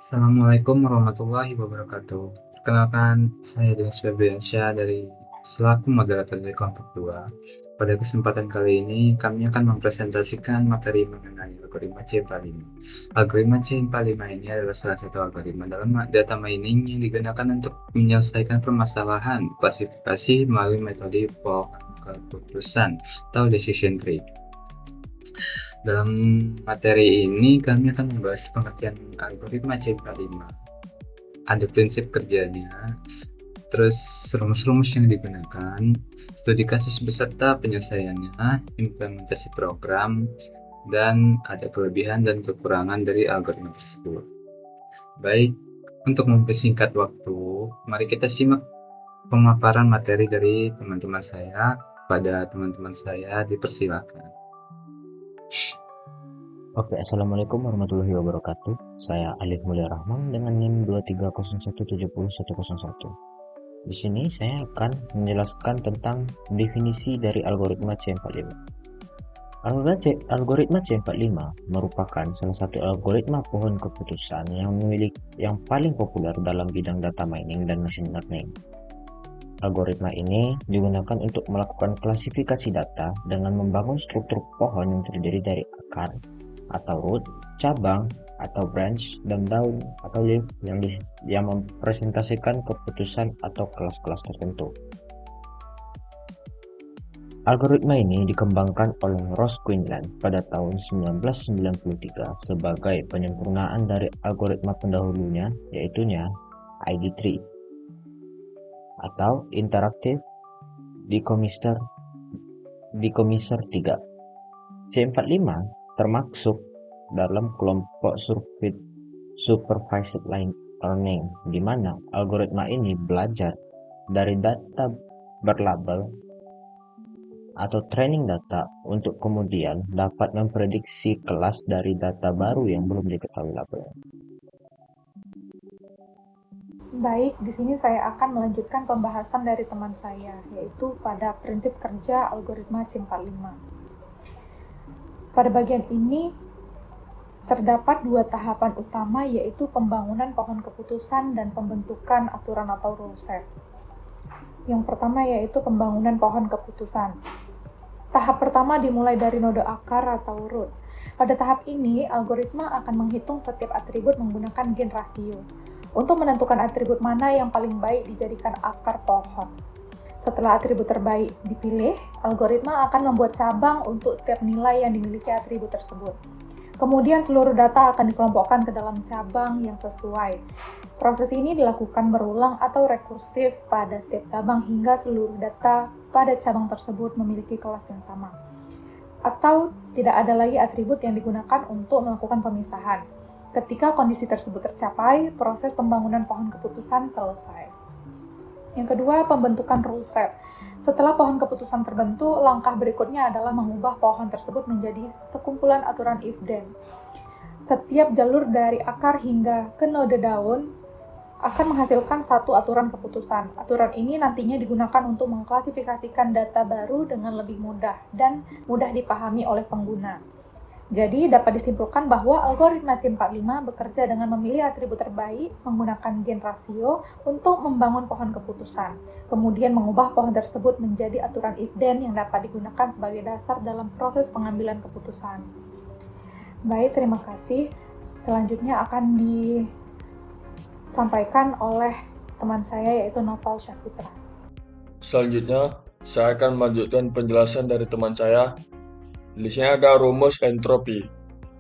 Assalamualaikum warahmatullahi wabarakatuh. Perkenalkan, saya Dimas Febriansyah dari selaku moderator dari kelompok 2. Pada kesempatan kali ini, kami akan mempresentasikan materi mengenai algoritma C45. Algoritma C45 ini adalah salah satu algoritma dalam data mining yang digunakan untuk menyelesaikan permasalahan klasifikasi melalui metode pohon keputusan atau decision tree. Dalam materi ini, kami akan membahas pengertian algoritma C45, ada prinsip kerjanya, terus rumus-rumus yang digunakan, studi kasus beserta penyelesaiannya, implementasi program, dan ada kelebihan dan kekurangan dari algoritma tersebut. Baik, untuk mempersingkat waktu, mari kita simak pemaparan materi dari teman-teman saya. Pada teman-teman saya, dipersilakan. Oke, Assalamualaikum warahmatullahi wabarakatuh. Saya Alif Mulia Rahman dengan NIM 230170101. Di sini saya akan menjelaskan tentang definisi dari algoritma C45. Algoritma C45 merupakan salah satu algoritma pohon keputusan yang paling populer dalam bidang data mining dan machine learning. Algoritma ini digunakan untuk melakukan klasifikasi data dengan membangun struktur pohon yang terdiri dari akar atau root, cabang atau branch, dan daun atau leaf yang mempresentasikan keputusan atau kelas-kelas tertentu. Algoritma ini dikembangkan oleh Ross Quinlan pada tahun 1993 sebagai penyempurnaan dari algoritma pendahulunya, yaitunya ID3 atau Interactive Decommisser 3. C45 termasuk dalam kelompok supervised learning, di mana algoritma ini belajar dari data berlabel atau training data untuk kemudian dapat memprediksi kelas dari data baru yang belum diketahui labelnya. Baik, di sini saya akan melanjutkan pembahasan dari teman saya, yaitu pada prinsip kerja algoritma C45. Pada bagian ini, terdapat dua tahapan utama, yaitu pembangunan pohon keputusan dan pembentukan aturan atau rule set. Yang pertama yaitu pembangunan pohon keputusan. Tahap pertama dimulai dari node akar atau root. Pada tahap ini, algoritma akan menghitung setiap atribut menggunakan gain ratio untuk menentukan atribut mana yang paling baik dijadikan akar pohon. Setelah atribut terbaik dipilih, algoritma akan membuat cabang untuk setiap nilai yang dimiliki atribut tersebut. Kemudian seluruh data akan dikelompokkan ke dalam cabang yang sesuai. Proses ini dilakukan berulang atau rekursif pada setiap cabang hingga seluruh data pada cabang tersebut memiliki kelas yang sama. Atau tidak ada lagi atribut yang digunakan untuk melakukan pemisahan. Ketika kondisi tersebut tercapai, proses pembangunan pohon keputusan selesai. Yang kedua, pembentukan rule set. Setelah pohon keputusan terbentuk, langkah berikutnya adalah mengubah pohon tersebut menjadi sekumpulan aturan if-then. Setiap jalur dari akar hingga ke node daun akan menghasilkan satu aturan keputusan. Aturan ini nantinya digunakan untuk mengklasifikasikan data baru dengan lebih mudah dan mudah dipahami oleh pengguna. Jadi, dapat disimpulkan bahwa algoritma C45 bekerja dengan memilih atribut terbaik menggunakan gain ratio untuk membangun pohon keputusan, kemudian mengubah pohon tersebut menjadi aturan if-then yang dapat digunakan sebagai dasar dalam proses pengambilan keputusan. Baik, terima kasih. Selanjutnya akan disampaikan oleh teman saya yaitu Noval Syahputra. Selanjutnya, saya akan melanjutkan penjelasan dari teman saya. Di sini ada rumus entropi.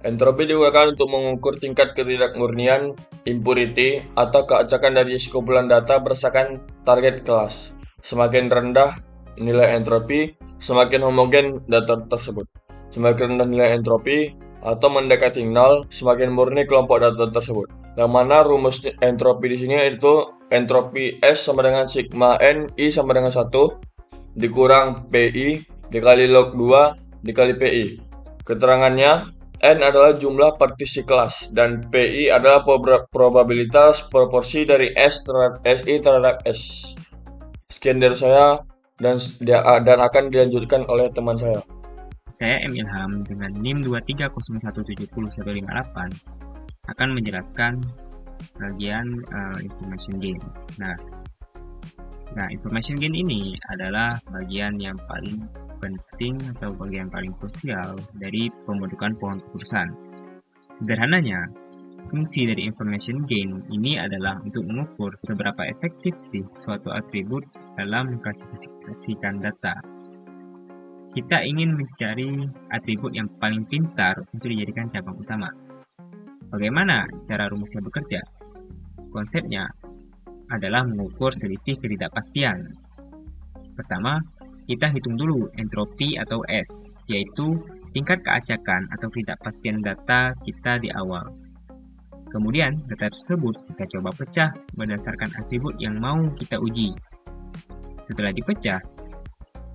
Entropi digunakan untuk mengukur tingkat ketidakmurnian, impurity, atau keacakan dari sekumpulan data berdasarkan target kelas. Semakin rendah nilai entropi, semakin homogen data tersebut. Semakin rendah nilai entropi atau mendekati 0, semakin murni kelompok data tersebut. Yang mana rumus entropi di sini itu entropi S sama dengan sigma N I sama dengan 1 dikurang PI dikali log 2 dikali PI. Keterangannya, N adalah jumlah partisi kelas dan PI adalah probabilitas proporsi dari SI terhadap S. Sekian dari saya dan akan dilanjutkan oleh teman saya. Saya M. Ilham dengan NIM 230170158 akan menjelaskan bagian information gain. Nah, information gain ini adalah bagian yang paling penting atau bagian paling krusial dari pembentukan pohon keputusan. Sederhananya, fungsi dari information gain ini adalah untuk mengukur seberapa efektif sih suatu atribut dalam mengklasifikasikan data. Kita ingin mencari atribut yang paling pintar untuk dijadikan cabang utama. Bagaimana cara rumusnya bekerja? Konsepnya adalah mengukur selisih ketidakpastian. Pertama, kita hitung dulu entropi atau S, yaitu tingkat keacakan atau ketidakpastian data kita di awal. Kemudian, data tersebut kita coba pecah berdasarkan atribut yang mau kita uji. Setelah dipecah,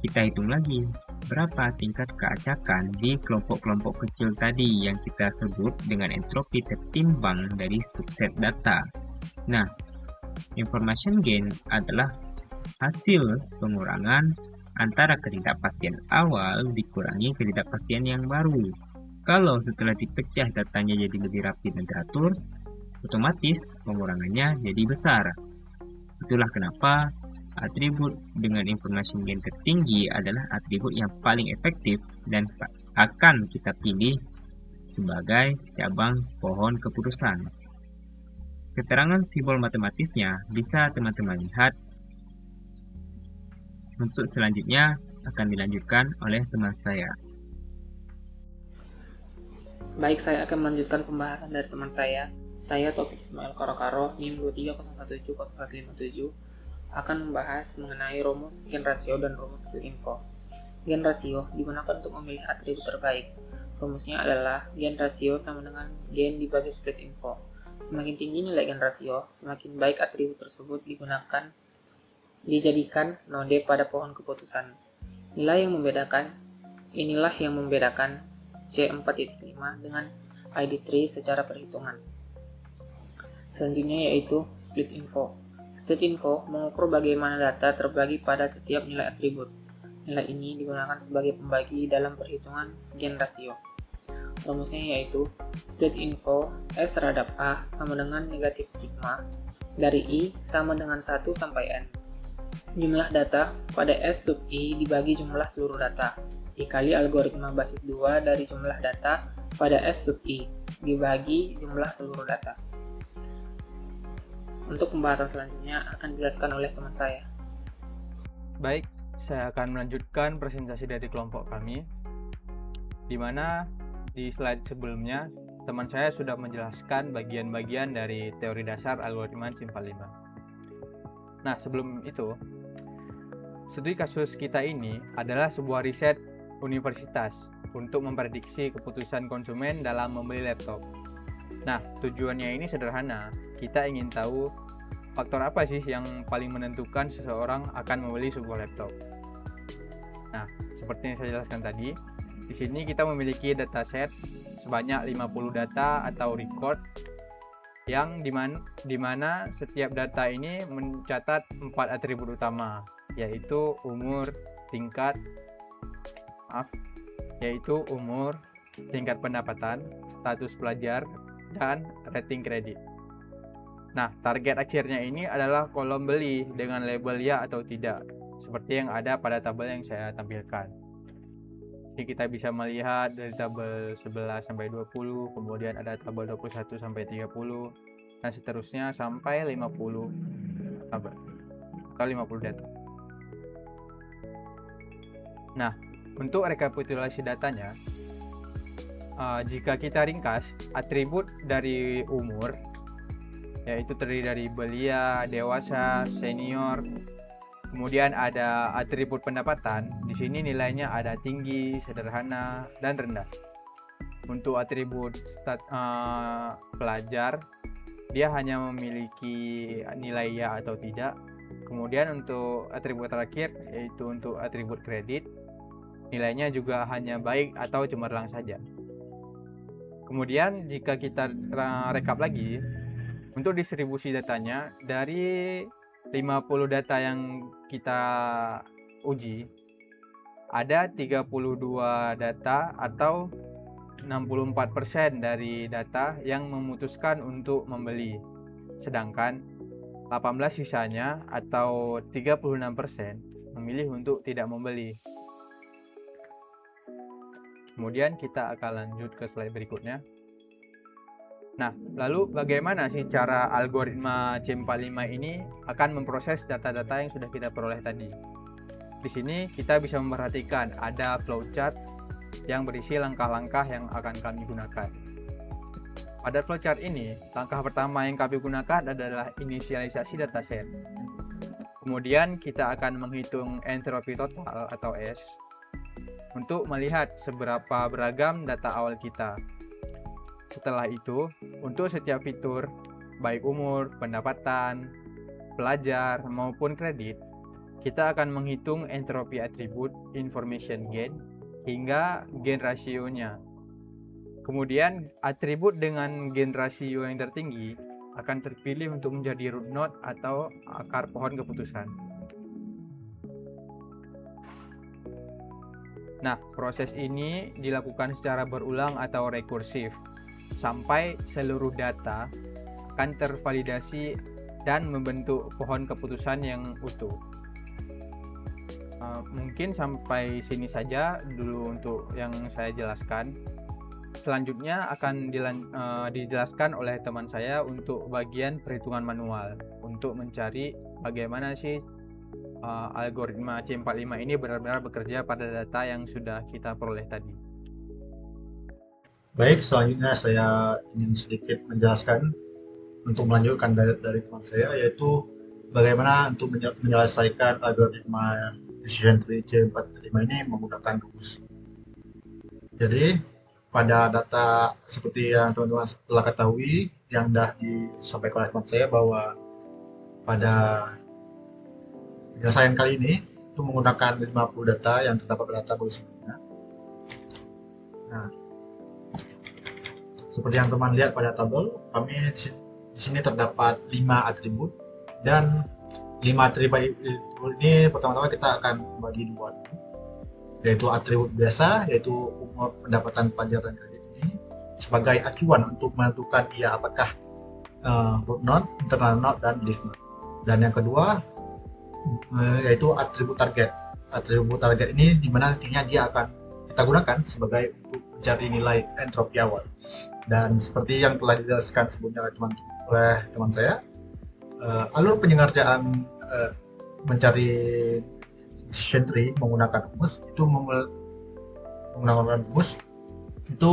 kita hitung lagi berapa tingkat keacakan di kelompok-kelompok kecil tadi yang kita sebut dengan entropi tertimbang dari subset data. Nah, information gain adalah hasil pengurangan antara ketidakpastian awal dikurangi ketidakpastian yang baru. Kalau setelah dipecah datanya jadi lebih rapi dan teratur, otomatis pengurangannya jadi besar. Itulah kenapa atribut dengan information gain tertinggi adalah atribut yang paling efektif dan akan kita pilih sebagai cabang pohon keputusan. Keterangan simbol matematisnya bisa teman-teman lihat. Untuk selanjutnya akan dilanjutkan oleh teman saya. Baik, saya akan melanjutkan pembahasan dari teman saya. Saya Taufik Ismail Karo-Karo, NIM 230170157, akan membahas mengenai rumus gain rasio dan rumus split info. Gain rasio digunakan untuk memilih atribut terbaik. Rumusnya adalah gain rasio sama dengan gain dibagi split info. Semakin tinggi nilai gain rasio, semakin baik atribut tersebut dijadikan node pada pohon keputusan. Inilah yang membedakan C4.5 dengan ID tree secara perhitungan. Selanjutnya yaitu split info. Split info mengukur bagaimana data terbagi pada setiap nilai atribut. Nilai ini digunakan sebagai pembagi dalam perhitungan gain rasio. Rumusnya yaitu split info S terhadap A sama dengan negatif sigma dari I sama dengan 1 sampai N. Jumlah data pada S sub I dibagi jumlah seluruh data dikali algoritma basis 2 dari jumlah data pada S sub I dibagi jumlah seluruh data. Untuk pembahasan selanjutnya akan dijelaskan oleh teman saya. Baik, saya akan melanjutkan presentasi dari kelompok kami, di mana di slide sebelumnya teman saya sudah menjelaskan bagian-bagian dari teori dasar algoritma CIMPAL 5. Nah, sebelum itu, studi kasus kita ini adalah sebuah riset universitas untuk memprediksi keputusan konsumen dalam membeli laptop. Nah, tujuannya ini sederhana. Kita ingin tahu faktor apa sih yang paling menentukan seseorang akan membeli sebuah laptop. Nah, seperti yang saya jelaskan tadi, di sini kita memiliki dataset sebanyak 50 data atau record yang dimana setiap data ini mencatat 4 atribut utama, yaitu umur, tingkat pendapatan, status pelajar, dan rating kredit. Nah, target akhirnya ini adalah kolom beli dengan label ya atau tidak, seperti yang ada pada tabel yang saya tampilkan. Jadi kita bisa melihat dari tabel 11 sampai 20, kemudian ada tabel 21 sampai 30, dan seterusnya sampai 50 tabel atau 50 data. Nah, untuk rekapitulasi datanya, jika kita ringkas, atribut dari umur yaitu terdiri dari belia, dewasa, senior. Kemudian ada atribut pendapatan. Di sini nilainya ada tinggi, sederhana, dan rendah. Untuk atribut pelajar, dia hanya memiliki nilai ya atau tidak. Kemudian untuk atribut terakhir, yaitu untuk atribut kredit, nilainya juga hanya baik atau cemerlang saja. Kemudian jika kita rekap lagi, untuk distribusi datanya, dari 50 data yang kita uji, ada 32 data atau 64% dari data yang memutuskan untuk membeli, sedangkan 18 sisanya atau 36% memilih untuk tidak membeli. Kemudian kita akan lanjut ke slide berikutnya. Nah, lalu bagaimana sih cara algoritma C45 ini akan memproses data-data yang sudah kita peroleh tadi? Di sini kita bisa memperhatikan ada flowchart yang berisi langkah-langkah yang akan kami gunakan. Pada flowchart ini, langkah pertama yang kami gunakan adalah inisialisasi dataset. Kemudian kita akan menghitung entropi total atau S untuk melihat seberapa beragam data awal kita. Setelah itu, untuk setiap fitur, baik umur, pendapatan, pelajar, maupun kredit, kita akan menghitung entropi atribut information gain hingga gain rasionya. Kemudian, atribut dengan gain rasio yang tertinggi akan terpilih untuk menjadi root node atau akar pohon keputusan. Nah, proses ini dilakukan secara berulang atau rekursif sampai seluruh data akan tervalidasi dan membentuk pohon keputusan yang utuh. Mungkin sampai sini saja dulu untuk yang saya jelaskan. Selanjutnya akan dijelaskan oleh teman saya untuk bagian perhitungan manual untuk mencari bagaimana sih algoritma C45 ini benar-benar bekerja pada data yang sudah kita peroleh tadi. Baik, selanjutnya saya ingin sedikit menjelaskan untuk melanjutkan dari teman saya, yaitu bagaimana untuk menyelesaikan algoritma decision tree C45 ini menggunakan rumus. Jadi pada data seperti yang teman-teman telah ketahui yang sudah disampaikan oleh teman saya bahwa pada penyelesaian kali ini itu menggunakan 50 data yang terdapat pada tabel sebelumnya. Nah, seperti yang teman lihat pada tabel, kami di sini terdapat 5 atribut dan 5 atribut ini pertama-tama kita akan bagi dua, yaitu atribut biasa, yaitu umur, pendapatan, pelajar, dan kredit ini sebagai acuan untuk menentukan ia apakah root node, internal node, dan leaf node. Dan yang kedua yaitu atribut target. Atribut target ini dimana nantinya dia akan kita gunakan sebagai untuk mencari nilai entropi awal. Dan seperti yang telah dijelaskan sebelumnya oleh teman saya, alur penyelenggaraan mencari decision tree menggunakan rumus itu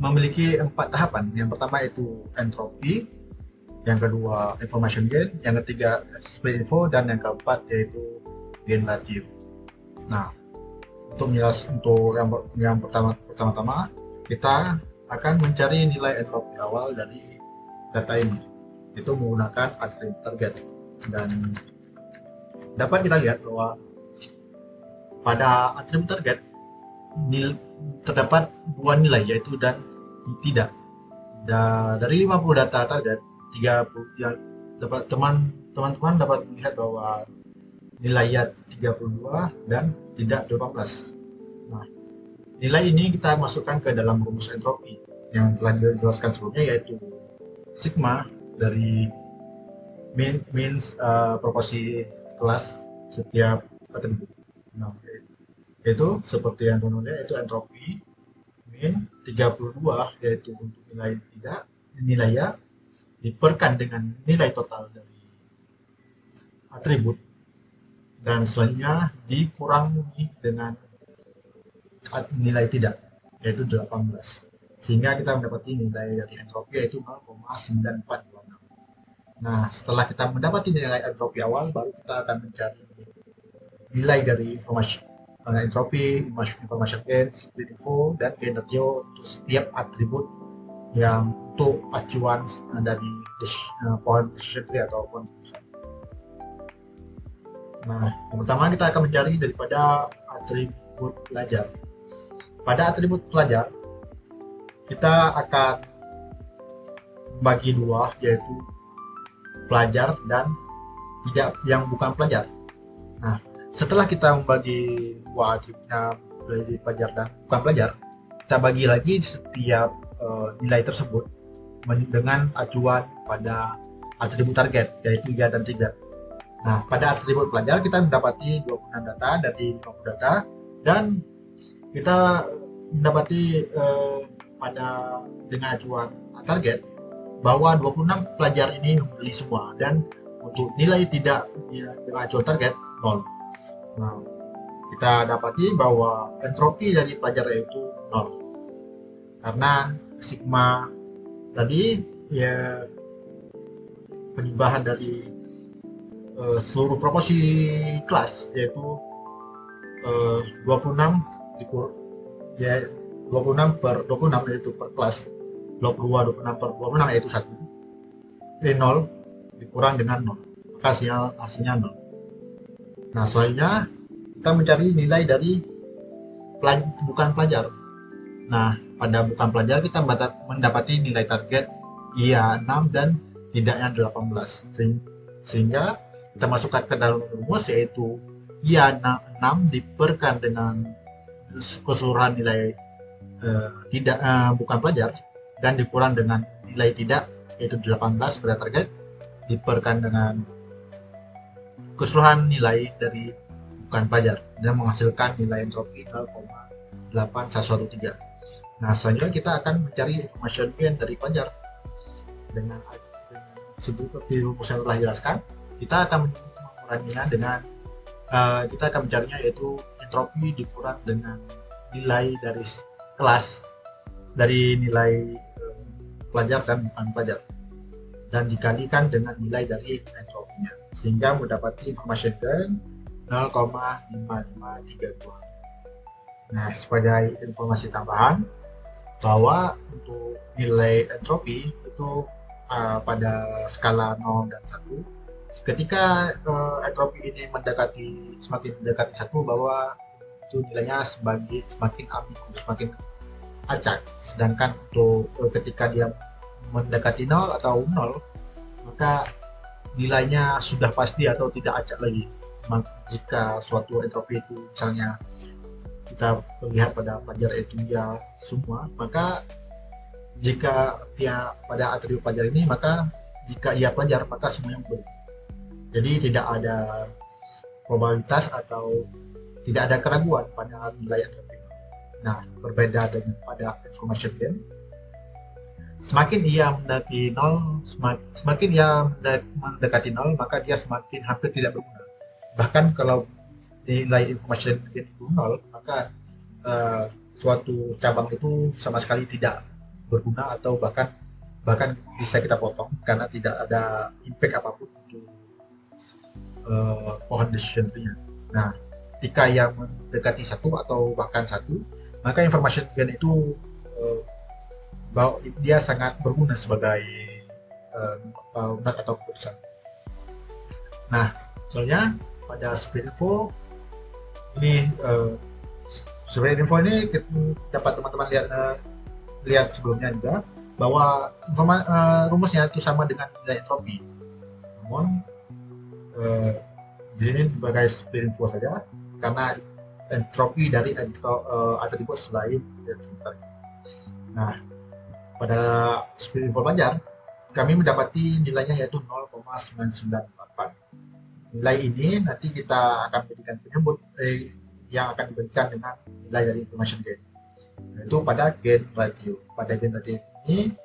memiliki 4 tahapan. Yang pertama itu entropi, yang kedua information gain, yang ketiga split info, dan yang keempat yaitu gain ratio. Nah, untuk yang pertama-tama kita akan mencari nilai entropi awal dari data ini, itu menggunakan atribut target. Dan dapat kita lihat bahwa pada atribut target terdapat 2 nilai, yaitu dan tidak. Dari 50 data target, 30 yang dapat teman-teman dapat melihat bahwa nilainya 32 dan tidak 18. Nah, nilai ini kita masukkan ke dalam rumus entropi yang telah dijelaskan sebelumnya, yaitu sigma dari means proporsi kelas setiap atribut. Nah, itu seperti yang teman-teman lihat, yaitu entropi min 32 yaitu untuk nilai ya diperkan dengan nilai total dari atribut, dan selanjutnya dikurangi dengan nilai tidak yaitu 18, sehingga kita mendapati nilai dari entropi yaitu 0,9426. Nah, setelah kita mendapati nilai entropi awal, baru kita akan mencari nilai dari entropi, information gain, split info, dan gain ratio untuk setiap atribut yang untuk acuan dari pohon decision tree atau pohon keputusan. Nah, yang pertama kita akan mencari daripada atribut pelajar. Pada atribut pelajar, kita akan membagi dua, yaitu pelajar dan tidak yang bukan pelajar. Nah, setelah kita membagi dua atributnya, pelajar dan bukan pelajar, kita bagi lagi setiap nilai tersebut dengan acuan pada atribut target, yaitu ya dan tidak. Nah, pada atribut pelajar kita mendapati 26 data dari 50 data, dan kita mendapati pada dengan acuan target bahwa 26 pelajar ini membeli semua, dan untuk nilai tidak ya, dengan acuan target 0. Nah, kita dapati bahwa entropi dari pelajar itu 0 karena sigma tadi ya penimbangan dari seluruh proporsi kelas, yaitu 26 dikur ya 26 per 26 yaitu per kelas, 26 per 26 yaitu 1, 0 dikurang dengan 0, maka hasilnya 0. Nah, selanjutnya kita mencari nilai dari bukan pelajar. Nah, pada bukan pelajar kita mendapati nilai target iya 6 dan tidaknya 18, sehingga kita masukkan ke dalam rumus, yaitu iya 6 diperkan dengan keseluruhan nilai bukan pelajar dan dikurang dengan nilai tidak, yaitu 18 pada target, diperkan dengan keseluruhan nilai dari bukan pelajar dan menghasilkan nilai entropi 0,8113. Nah, selanjutnya kita akan mencari information gain dari pelajar dengan seperti rumus yang telah dijelaskan. Kita akan menguranginya dengan kita akan mencarinya, yaitu entropi dikurang dengan nilai dari kelas dari nilai pelajar dan bukan pelajar, dan dikalikan dengan nilai dari entropinya, sehingga mendapati information gain 0,5532. Nah, sebagai informasi tambahan bahwa untuk nilai entropi itu pada skala 0 dan 1, ketika entropi ini semakin mendekati 1, bahwa itu nilainya semakin ambigu, semakin acak. Sedangkan untuk ketika dia mendekati 0 atau 0, maka nilainya sudah pasti atau tidak acak lagi. Jika suatu entropi itu misalnya kita lihat pada pelajar itu ya semua, maka jika dia pada atribut pelajar ini, maka jika ia pelajar maka semuanya boleh. Jadi tidak ada probabilitas atau tidak ada keraguan pada nilai entropi. Nah, berbeda dengan pada information gain, semakin ia mendekati 0, semakin ia mendekati 0, maka dia semakin hampir tidak berguna. Bahkan kalau nilai information gain itu 0, maka suatu cabang itu sama sekali tidak berguna, atau bahkan bisa kita potong karena tidak ada impact apapun untuk pohon decision tree-nya. Nah, ketika ia mendekati 1 atau bahkan 1, maka information gain itu dia sangat berguna sebagai not atau keputusan. Nah, soalnya pada spread info ini spread info ini dapat teman-teman lihat sebelumnya juga bahwa rumusnya itu sama dengan nilai entropi. Namun di sini sebagai spread info saja karena entropi dari atribut selain atribut target. Nah, pada spread info pelajar kami mendapati nilainya yaitu 0,998. Nilai ini nanti kita akan berikan penyebut yang akan diberikan dengan nilai dari information gain, yaitu pada gain ratio. Pada gain ratio ini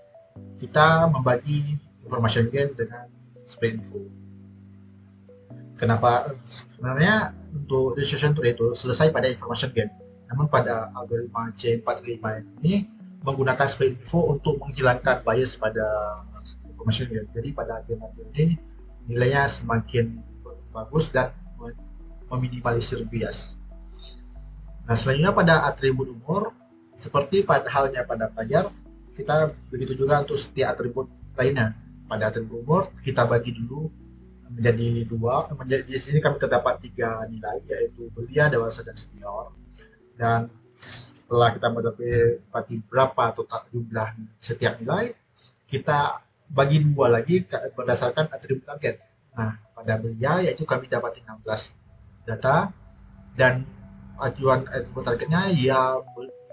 kita membagi information gain dengan spread info. Kenapa? Sebenarnya untuk decision tree itu selesai pada information gain, namun pada algoritma C45 ini menggunakan spread info untuk menghilangkan bias pada information gain. Jadi pada gain ratio ini nilainya semakin bagus dan meminimalisir bias. Nah, selanjutnya pada atribut umur, seperti halnya pada pelajar, kita begitu juga untuk setiap atribut lainnya. Pada atribut umur kita bagi dulu menjadi 2. Di sini kami terdapat 3 nilai, yaitu belia, dewasa, dan senior. Dan setelah kita mendapati berapa total jumlah setiap nilai, kita bagi 2 lagi berdasarkan atribut target. Nah, pada belia yaitu kami dapat 16 data, dan acuan atribut targetnya ya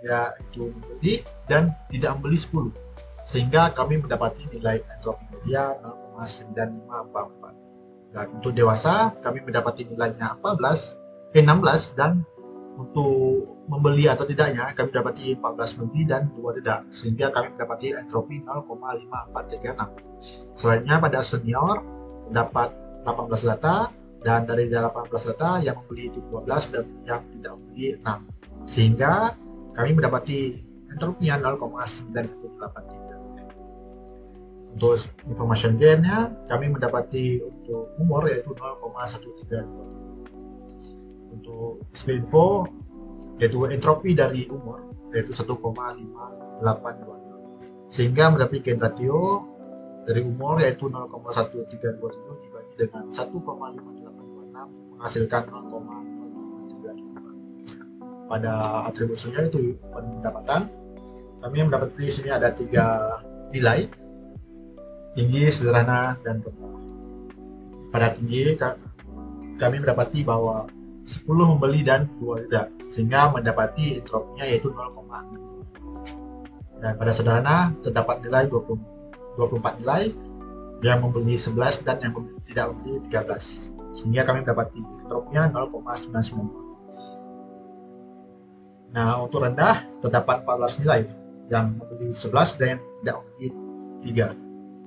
yaitu membeli dan tidak membeli 10, sehingga kami mendapati nilai entropi media 0,9544. Dan untuk dewasa kami mendapati nilainya 16, dan untuk membeli atau tidaknya kami mendapati 14 membeli dan 2 tidak, sehingga kami mendapati entropi 0,5436. Selanjutnya pada senior terdapat 18 data, dan dari 18 data yang membeli itu 12 dan yang tidak membeli 6, sehingga kami mendapati entropinya 0,9183. Untuk information gain-nya kami mendapati untuk umur yaitu 0,1322. Untuk speed info yaitu entropi dari umur yaitu 1,5822, sehingga mendapati gain ratio dari umur yaitu 0,1327 dibagi dengan 1,5826 menghasilkan 0,0532. Pada atribusinya itu pendapatan, kami mendapati di sini ada 3 nilai: tinggi, sederhana, dan rendah. Pada tinggi kami mendapati bahwa 10 membeli dan 2 tidak, sehingga mendapati entropinya yaitu 0,6. Dan pada sederhana terdapat nilai 24 nilai, yang membeli 11 dan yang tidak membeli 13, sehingga kami mendapati entropinya 0,992. Nah, untuk rendah terdapat 14 nilai, yang membeli 11 dan yang tidak membeli 3,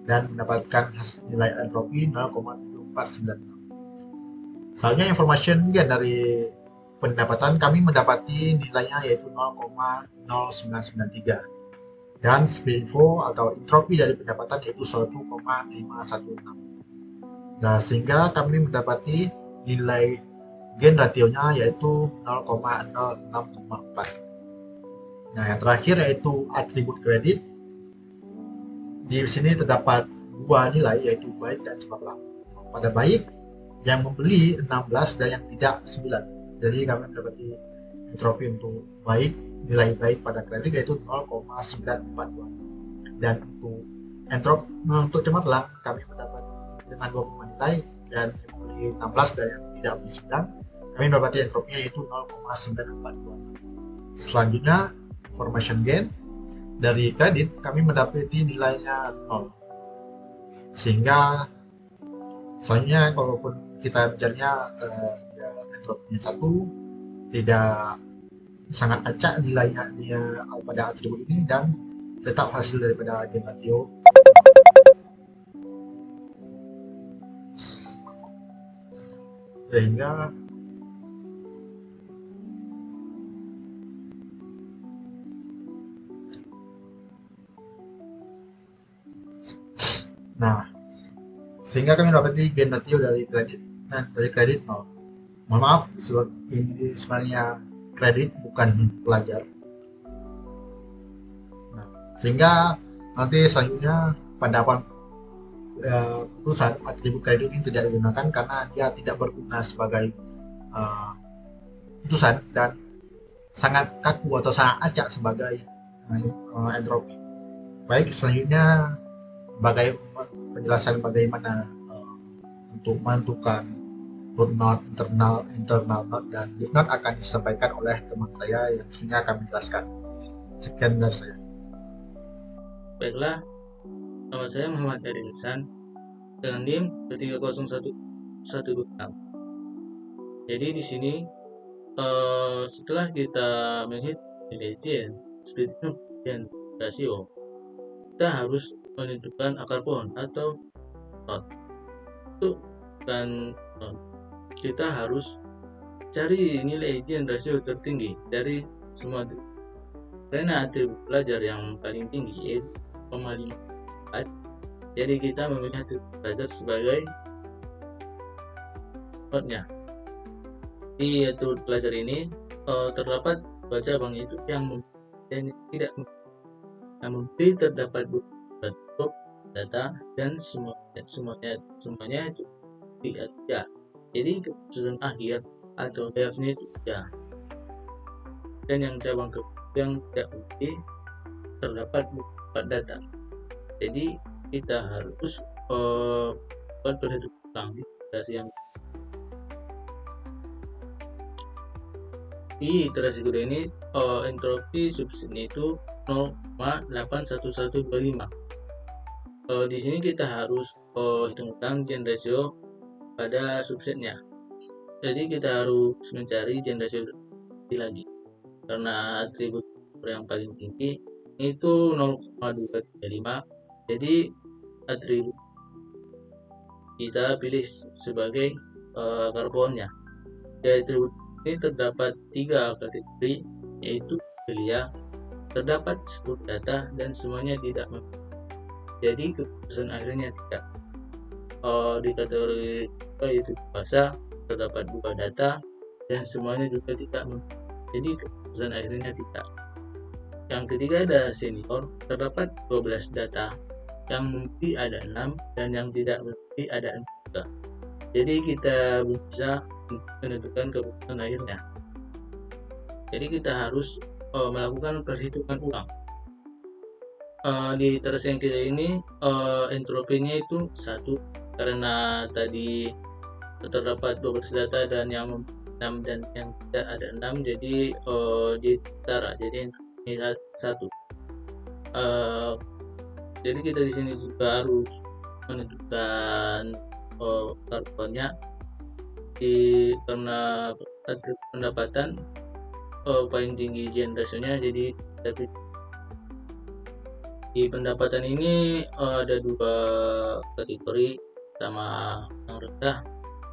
dan mendapatkan nilai entropi 0,7496. Selanjutnya information gain dari pendapatan kami mendapati nilainya yaitu 0,0993, dan speed info atau entropi dari pendapatan yaitu 1,516. Nah, sehingga kami mendapati nilai gain rasionya yaitu 0,0654. Nah, yang terakhir yaitu atribut kredit. Di sini terdapat 2 nilai yaitu baik dan cemerlang. Pada baik yang membeli 16 dan yang tidak 9. Jadi kami mendapati entropi untuk baik, nilai baik pada kredit yaitu 0,942. Dan untuk cemerlang kami mendapat dengan 25 nilai, dan yang membeli 16 dan yang tidak membeli 9, kami mendapati entropinya yaitu 0,9426. Selanjutnya information gain dari kredit kami mendapati nilainya 0, sehingga selanjutnya kalaupun kita bicaranya entropinya 1, tidak sangat acak nilainya pada atribut ini, dan tetap hasil daripada gain ratio. Sehingga kami mendapati gain ratio dari kredit 0. Mohon maaf, ini sebenarnya kredit bukan pelajar. Nah, sehingga nanti selanjutnya pada putusan atribut kredit ini tidak digunakan karena dia tidak berguna sebagai putusan dan sangat kaku atau sangat acak sebagai entropi. Baik, selanjutnya penjelasan bagaimana untuk menentukan footnote, internal note, dan leaf note akan disampaikan oleh teman saya yang sebenarnya akan menjelaskan. Sekian dari saya. Baiklah, nama saya Muhammad Heri Hasan dengan NIM 30116. Jadi di sini setelah kita menghitung nilai gain, speed dan rasio, kita harus menentukan akar pohon atau not. Dan kita harus cari nilai gain rasio tertinggi dari semua, karena atribut pelajar yang paling tinggi yaitu 0,54. Jadi kita memilih atribut pelajar sebagai notnya. Di atribut pelajar ini terdapat 2 cabang, yaitu yang dan tidak. Namun terdapat beberapa data dan semuanya itu tidak. Jadi keputusan akhir atau DF-nya itu ya. Dan yang cabang yang tidak memilih terdapat beberapa data. Jadi kita harus perhitungan di yang di iterasi kedua ini entropi subsetnya itu 0,81125. Di sini kita harus hitungkan gen rasio pada subsetnya. Jadi kita harus mencari gen rasio lagi, karena atribut yang paling tinggi itu 0,235. Jadi atribut kita pilih sebagai karbonnya. Di atribut ini terdapat 3 kategori, yaitu belia, terdapat 10 data, dan semuanya tidak memiliki. Jadi keputusan akhirnya tidak. Di kategori yaitu dewasa, terdapat 2 data dan semuanya juga tidak memiliki. Jadi keputusan akhirnya tidak. Yang ketiga ada senior, terdapat 12 data, yang memiliki ada 6 dan yang tidak memiliki ada 6 juga. Jadi kita bisa menentukan keputusan akhirnya. Jadi kita harus melakukan perhitungan ulang. Di iterasi yang ketiga ini entropinya itu 1, karena tadi terdapat 12 data dan yang 6 dan yang tidak ada 6, jadi ditara, jadi entropinya 1. Jadi kita di sini juga harus menentukan karbonnya karena pendapatan paling tinggi gen rasionya. Jadi di pendapatan ini ada 2 kategori, sama yang rendah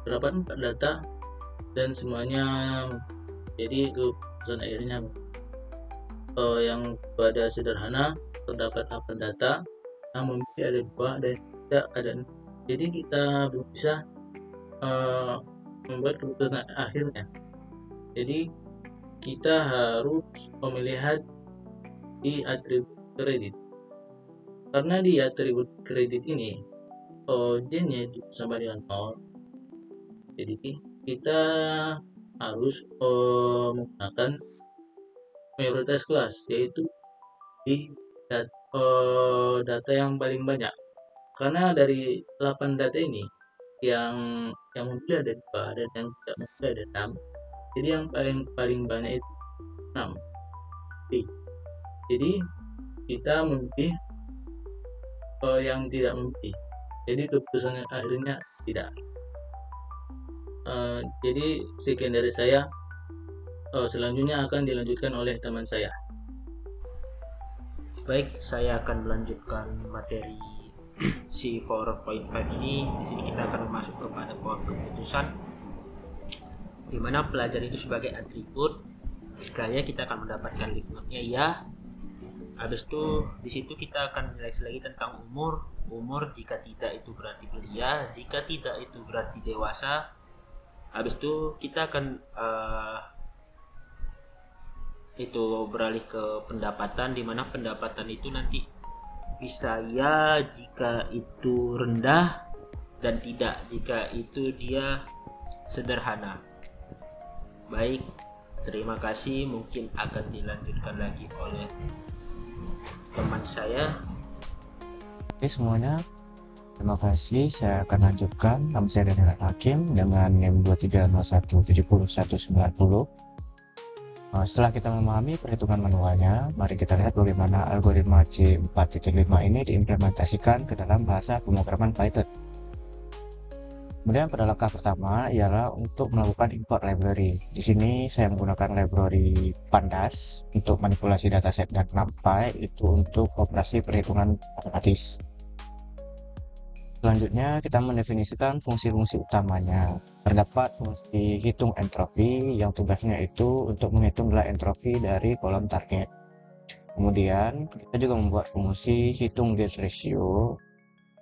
terdapat 4 data dan semuanya. Jadi keputusan akhirnya yang pada sederhana terdapat 8 data, yang memiliki ada 2 dan tidak ada 6. Jadi kita bisa membuat keputusan akhirnya. Jadi kita harus melihat di atribut kredit, karena di atribut kredit ini gennya itu sama dengan 0. Jadi kita harus menggunakan mayoritas kelas, yaitu di data yang paling banyak. Karena dari 8 data ini yang memiliki ada 2 dan yang tidak memiliki ada 6. Jadi yang paling banyak itu 6. Jadi kita memilih yang tidak memilih. Jadi keputusan akhirnya tidak. Jadi sekian dari saya. Selanjutnya akan dilanjutkan oleh teman saya. Baik, saya akan melanjutkan materi C4.5 ini. Di sini kita akan masuk kepada pohon keputusan, di mana pelajar itu sebagai atribut. Jika ya, kita akan mendapatkan lift node-nya ya. Habis itu di situ kita akan menyeleksi lagi tentang umur. Umur jika tidak itu berarti belia, jika tidak itu berarti dewasa. Habis itu kita akan itu beralih ke pendapatan, di mana pendapatan itu nanti bisa ya jika itu rendah dan tidak jika itu dia sederhana. Baik, terima kasih. Mungkin akan dilanjutkan lagi oleh teman saya. Oke semuanya, terima kasih. Saya akan lanjutkan. Nama saya Daniel Hakim dengan NIM 23017190. Setelah kita memahami perhitungan manualnya, mari kita lihat bagaimana algoritma C4.5 ini diimplementasikan ke dalam bahasa pemrograman Python. Kemudian pada langkah pertama ialah untuk melakukan import library. Di sini saya menggunakan library Pandas untuk manipulasi dataset dan NumPy itu untuk operasi perhitungan matematis. Selanjutnya kita mendefinisikan fungsi-fungsi utamanya. Terdapat fungsi hitung entropi yang tugasnya itu untuk menghitung nilai entropi dari kolom target. Kemudian kita juga membuat fungsi hitung gauge ratio,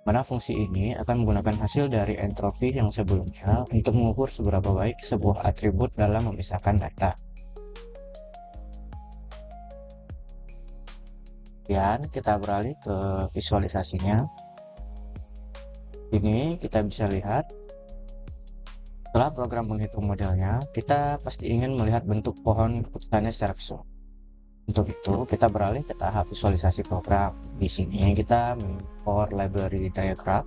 mana fungsi ini akan menggunakan hasil dari entropi yang sebelumnya untuk mengukur seberapa baik sebuah atribut dalam memisahkan data. Kemudian kita beralih ke visualisasinya. Ini kita bisa lihat setelah program menghitung modelnya, kita pasti ingin melihat bentuk pohon keputusannya secara visual. Untuk itu kita beralih ke tahap visualisasi program. Di sini kita mengimport library diagram.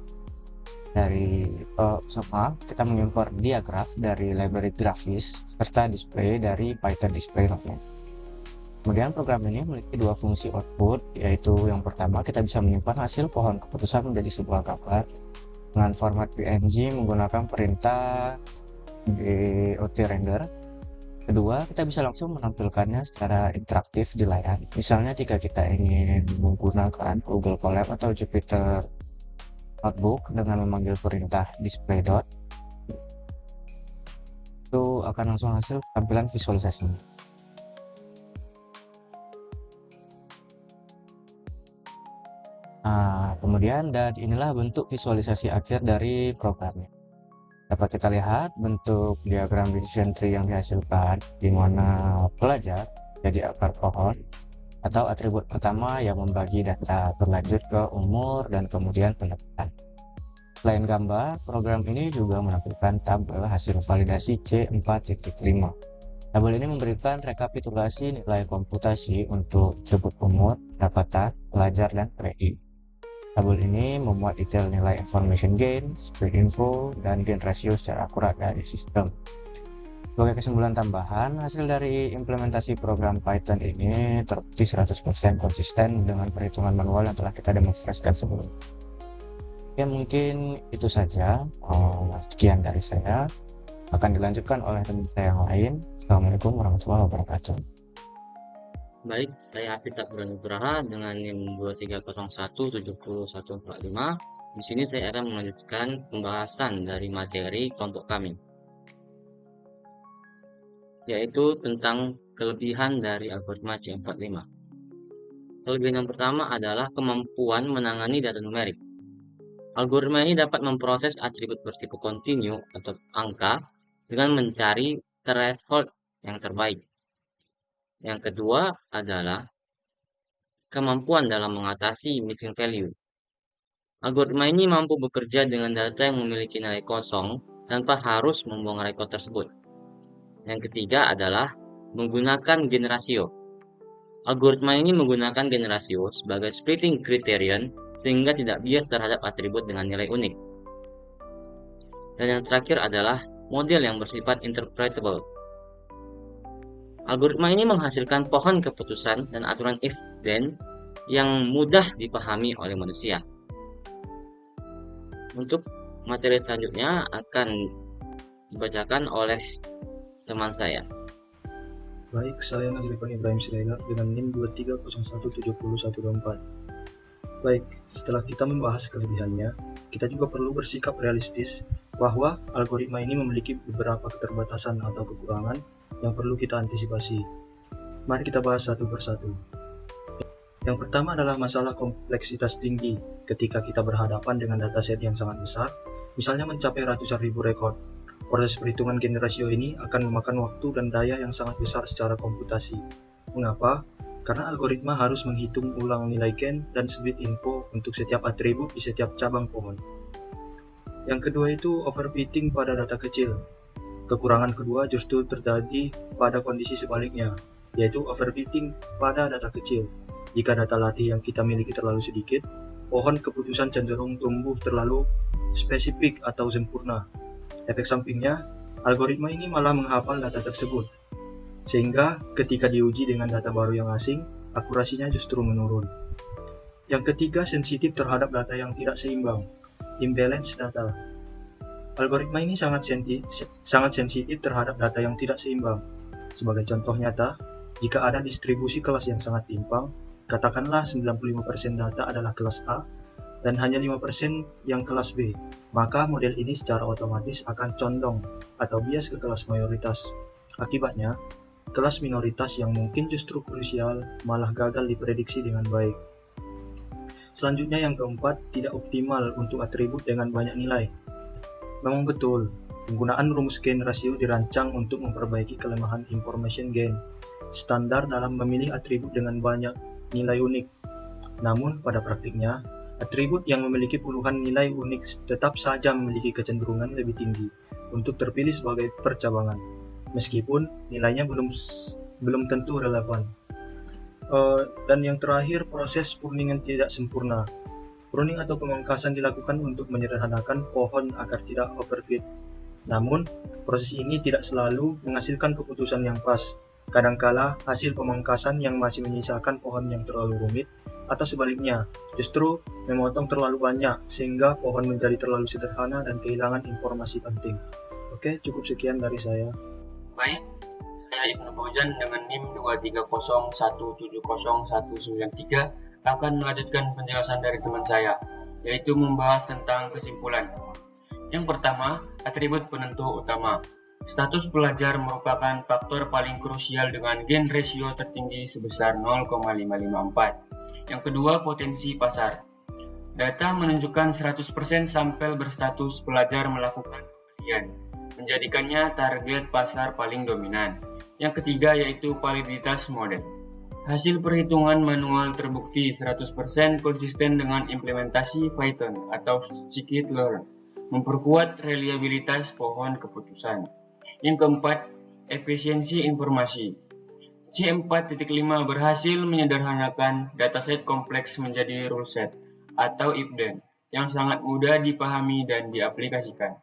kita mengimport diagraph dari library grafis serta display dari Python display.net. Kemudian program ini memiliki dua fungsi output, yaitu yang pertama kita bisa menyimpan hasil pohon keputusan menjadi sebuah gambar dengan format PNG menggunakan perintah dot render. Kedua, kita bisa langsung menampilkannya secara interaktif di layar. Misalnya jika kita ingin menggunakan Google Colab atau Jupyter Notebook dengan memanggil perintah display dot, itu akan langsung hasil tampilan visualisasinya. Nah, kemudian dan inilah bentuk visualisasi akhir dari programnya. Dapat kita lihat bentuk diagram decision tree yang dihasilkan, di mana pelajar jadi akar pohon atau atribut pertama yang membagi data berlanjut ke umur dan kemudian pendapatan. Selain gambar, program ini juga menampilkan tabel hasil validasi C4.5. Tabel ini memberikan rekapitulasi nilai komputasi untuk atribut umur, pendapatan, pelajar, dan PI. Tabel ini memuat detail nilai information gain, speed info, dan gain ratio secara akurat dari sistem. Sebagai kesimpulan tambahan, hasil dari implementasi program Python ini terbukti 100% konsisten dengan perhitungan manual yang telah kita demonstrasikan sebelumnya. Ya, mungkin itu saja. Sekian dari saya. Akan dilanjutkan oleh teman saya yang lain. Assalamualaikum warahmatullahi wabarakatuh. Baik, saya Hafiz Abdul Nugraha dengan NIM 23017145. Di sini saya akan melanjutkan pembahasan dari materi kelompok kami, yaitu tentang kelebihan dari algoritma C45. Kelebihan yang pertama adalah kemampuan menangani data numerik. Algoritma ini dapat memproses atribut bertipe kontinu atau angka dengan mencari threshold yang terbaik. Yang kedua adalah kemampuan dalam mengatasi missing value. Algoritma ini mampu bekerja dengan data yang memiliki nilai kosong tanpa harus membuang rekod tersebut. Yang ketiga adalah menggunakan gain ratio. Algoritma ini menggunakan gain ratio sebagai splitting criterion sehingga tidak bias terhadap atribut dengan nilai unik. Dan yang terakhir adalah model yang bersifat interpretable. Algoritma ini menghasilkan pohon keputusan dan aturan if-then yang mudah dipahami oleh manusia. Untuk materi selanjutnya akan dibacakan oleh teman saya. Baik, saya Nazrifan Ibrahim Siregar dengan NIM 23017014. Baik, setelah kita membahas kelebihannya, kita juga perlu bersikap realistis bahwa algoritma ini memiliki beberapa keterbatasan atau kekurangan yang perlu kita antisipasi. Mari kita bahas satu persatu. Yang pertama adalah masalah kompleksitas tinggi ketika kita berhadapan dengan dataset yang sangat besar, misalnya mencapai ratusan ribu rekod. Proses perhitungan gain ratio ini akan memakan waktu dan daya yang sangat besar secara komputasi. Mengapa? Karena algoritma harus menghitung ulang nilai gain dan speed info untuk setiap atribut di setiap cabang pohon. Yang kedua itu overfitting pada data kecil. Kekurangan kedua justru terjadi pada kondisi sebaliknya, yaitu overfitting pada data kecil. Jika data latih yang kita miliki terlalu sedikit, pohon keputusan cenderung tumbuh terlalu spesifik atau sempurna. Efek sampingnya, algoritma ini malah menghafal data tersebut, sehingga ketika diuji dengan data baru yang asing, akurasinya justru menurun. Yang ketiga, sensitif terhadap data yang tidak seimbang, imbalance data. Algoritma ini sangat sensitif terhadap data yang tidak seimbang. Sebagai contoh nyata, jika ada distribusi kelas yang sangat timpang, katakanlah 95% data adalah kelas A, dan hanya 5% yang kelas B, maka model ini secara otomatis akan condong atau bias ke kelas mayoritas. Akibatnya, kelas minoritas yang mungkin justru krusial malah gagal diprediksi dengan baik. Selanjutnya yang keempat, tidak optimal untuk atribut dengan banyak nilai. Memang betul, penggunaan rumus gain ratio dirancang untuk memperbaiki kelemahan information gain standar dalam memilih atribut dengan banyak nilai unik. Namun pada praktiknya, atribut yang memiliki puluhan nilai unik tetap saja memiliki kecenderungan lebih tinggi untuk terpilih sebagai percabangan, meskipun nilainya belum tentu relevan. Dan yang terakhir, proses pruning yang tidak sempurna. Pruning atau pemangkasan dilakukan untuk menyederhanakan pohon agar tidak overfit. Namun, proses ini tidak selalu menghasilkan keputusan yang pas. Kadangkala, hasil pemangkasan yang masih menyisakan pohon yang terlalu rumit, atau sebaliknya, justru memotong terlalu banyak sehingga pohon menjadi terlalu sederhana dan kehilangan informasi penting. Oke, cukup sekian dari saya. Baik, saya Ibnu Fauzan dengan NIM 230170193 akan melanjutkan penjelasan dari teman saya, yaitu membahas tentang kesimpulan. Yang pertama, atribut penentu utama. Status pelajar merupakan faktor paling krusial dengan gain ratio tertinggi sebesar 0,554. Yang kedua, potensi pasar. Data menunjukkan 100% sampel berstatus pelajar melakukan pembelian, menjadikannya target pasar paling dominan. Yang ketiga yaitu validitas model. Hasil perhitungan manual terbukti 100% konsisten dengan implementasi Python atau scikit-learn, memperkuat reliabilitas pohon keputusan. Yang keempat, efisiensi informasi. C4.5 berhasil menyederhanakan dataset kompleks menjadi rule set atau if-then yang sangat mudah dipahami dan diaplikasikan.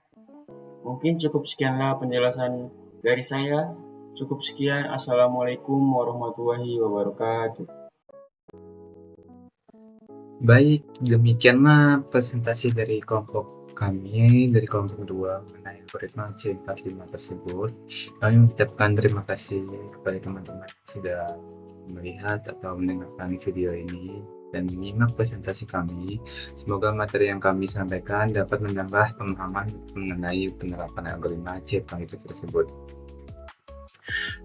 Mungkin cukup sekianlah penjelasan dari saya. Cukup sekian. Assalamualaikum warahmatullahi wabarakatuh. Baik, demikianlah presentasi dari kelompok kami, dari kelompok 2 mengenai algoritma C45 tersebut. Kami mengucapkan terima kasih kepada teman-teman yang sudah melihat atau mendengarkan video ini dan menyimak presentasi kami. Semoga materi yang kami sampaikan dapat menambah pemahaman mengenai penerapan algoritma C45 tersebut.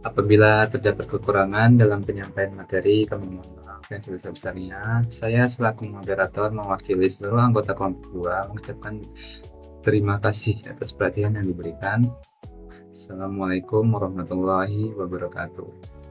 Apabila terdapat kekurangan dalam penyampaian materi, kami mohon maaf yang sebesar-besarnya. Saya selaku moderator mewakili seluruh anggota kelompok 2 mengucapkan terima kasih atas perhatian yang diberikan. Assalamualaikum warahmatullahi wabarakatuh.